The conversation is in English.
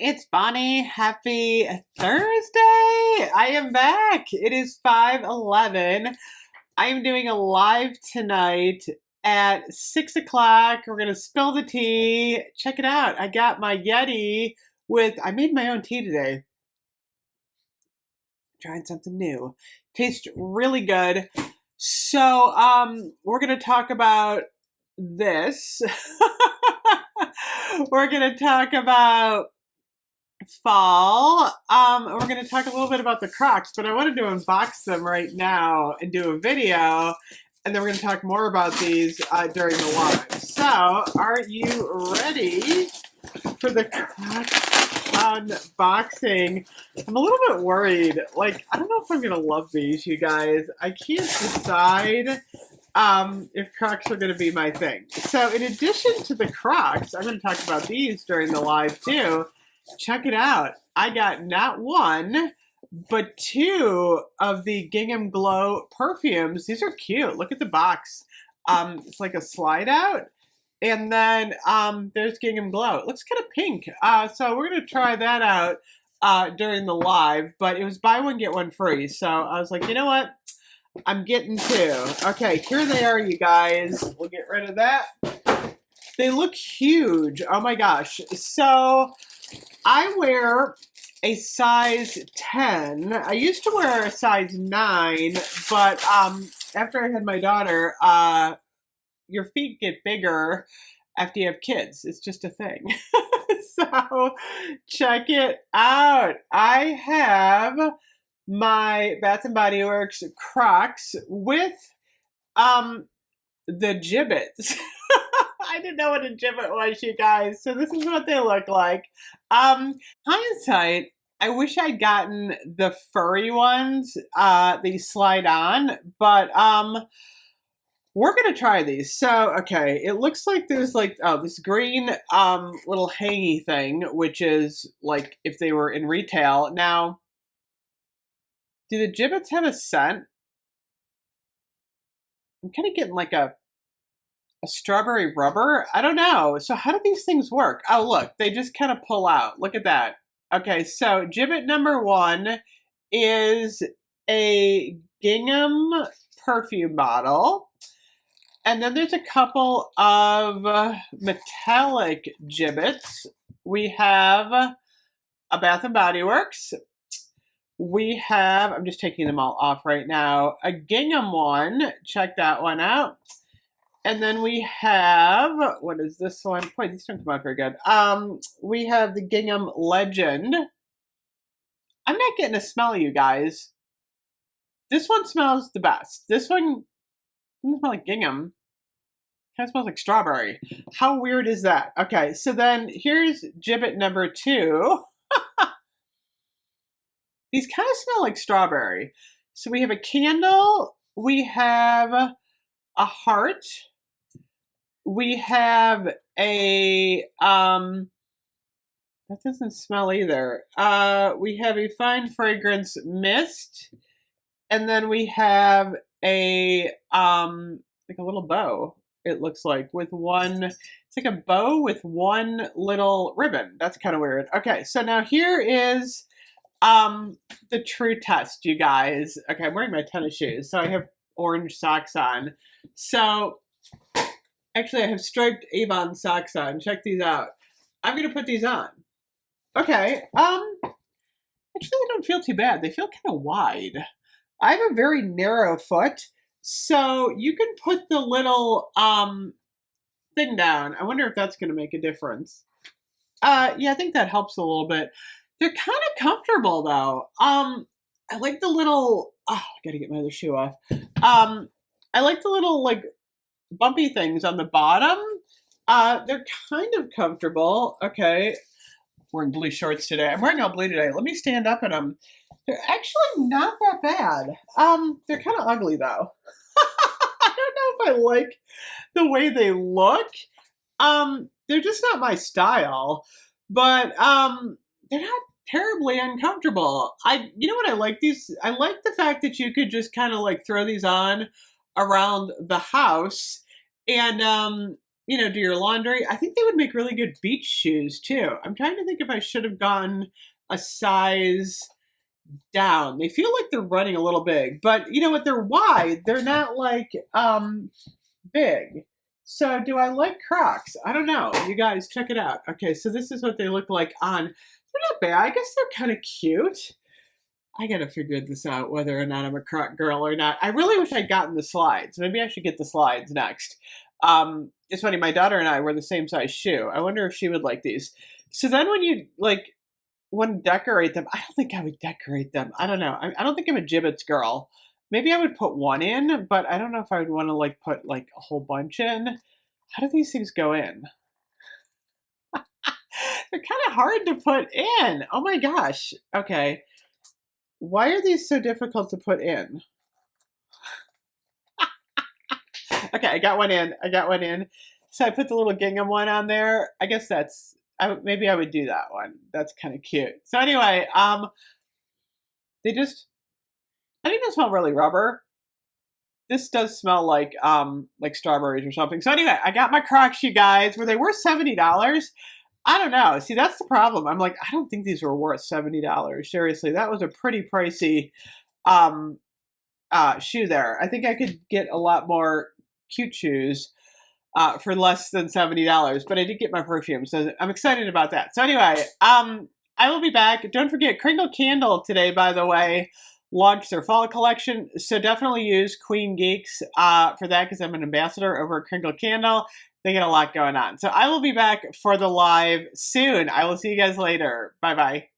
It's Bonnie. Happy Thursday. I am back. It is 5:11. I am doing a live tonight at 6 o'clock. We're going to spill the tea. Check it out. I got my Yeti I made my own tea today. Trying something new. Tastes really good. So, we're going to talk about this. We're going to talk about fall. We're going to talk a little bit about the Crocs, but I wanted to unbox them right now and do a video, and then we're going to talk more about these during the live. So, are you ready for the Crocs unboxing? I'm a little bit worried. I don't know if I'm going to love these, you guys. I can't decide if Crocs are going to be my thing. So, in addition to the Crocs, I'm going to talk about these during the live too. Check it out. I got not one, but two of the Gingham Glow perfumes. These are cute. Look at the box. It's like a slide out. And then there's Gingham Glow. It looks kind of pink. So we're going to try that out during the live. But it was buy one, get one free. So I was like, you know what? I'm getting two. Okay, here they are, you guys. We'll get rid of that. They look huge. Oh my gosh. So I wear a size 10. I used to wear a size 9, but after I had my daughter, your feet get bigger after you have kids. It's just a thing. So check it out. I have my Bath & Body Works Crocs with the jibbitz. I didn't know what a jibbit was, you guys. So this is what they look like. Hindsight, I wish I'd gotten the furry ones. They slide on, but we're gonna try these. So, okay, it looks like there's this green little hangy thing, which is like if they were in retail. Now, do the jibbits have a scent? I'm kind of getting like a strawberry rubber? I don't know. So how do these things work? Oh, look, they just kind of pull out. Look at that. Okay, so jibbit number 1 is a Gingham perfume bottle. And then there's a couple of metallic jibbits. We have a Bath & Body Works. We have, I'm just taking them all off right now, a Gingham one. Check that one out. And then we have, what is this one? Boy, these don't come out very good. We have the Gingham Legend. I'm not getting a smell, you guys. This one smells the best. This one doesn't smell like gingham. Kind of smells like strawberry. How weird is that? Okay, so then here's jibbit number 2. These kind of smell like strawberry. So we have a candle. We have a heart. We have a, that doesn't smell either. We have a fine fragrance mist. And then we have a, like a little bow, it looks like, with one, it's like a bow with one little ribbon. That's kind of weird. Okay, so now here is the true test, you guys. Okay, I'm wearing my tennis shoes, so I have orange socks on. So actually, I have striped Avon socks on. Check these out. I'm going to put these on. Okay. Actually, they don't feel too bad. They feel kind of wide. I have a very narrow foot, so you can put the little thing down. I wonder if that's going to make a difference. Yeah, I think that helps a little bit. They're kind of comfortable, though. I like the little... Oh, I got to get my other shoe off. I like the little, bumpy things on the bottom. They're kind of comfortable. Okay. Wearing blue shorts today. I'm wearing all blue today. Let me stand up in them. They're actually not that bad. They're kind of ugly though. I don't know if I like the way they look. They're just not my style, but they're not terribly uncomfortable. You know what I like these? I like the fact that you could just kind of throw these on around the house, and do your laundry. I think they would make really good beach shoes too. I'm trying to think if I should have gone a size down. They feel like they're running a little big, but you know what? They're wide. They're not like big. So do I like Crocs? I don't know. You guys check it out. Okay, so this is what they look like on. They're not bad. I guess they're kind of cute. I gotta figure this out, whether or not I'm a Croc girl or not. I really wish I'd gotten the slides. Maybe I should get the slides next. It's funny, my daughter and I wear the same size shoe. I wonder if she would like these. So then when you want to decorate them, I don't think I would decorate them. I don't know. I don't think I'm a jibbitz girl. Maybe I would put one in, but I don't know if I would want to put a whole bunch in. How do these things go in? They're kind of hard to put in. Oh my gosh. Okay. Why are these so difficult to put in? Okay, I got one in. So I put the little gingham one on there. I guess maybe I would do that one. That's kind of cute. So anyway, I think they smell really rubber. This does smell like strawberries or something. So anyway, I got my Crocs, you guys. Were they worth $70? I don't know. See, that's the problem. I'm like, I don't think these were worth $70. Seriously, that was a pretty pricey shoe there. I think I could get a lot more cute shoes for less than $70, but I did get my perfume, so I'm excited about that. So anyway, I will be back. Don't forget, Kringle Candle today, by the way, launched their fall collection, so definitely use Queen Geeks for that, because I'm an ambassador over at Kringle Candle. They get a lot going on. So I will be back for the live soon. I will see you guys later. Bye-bye.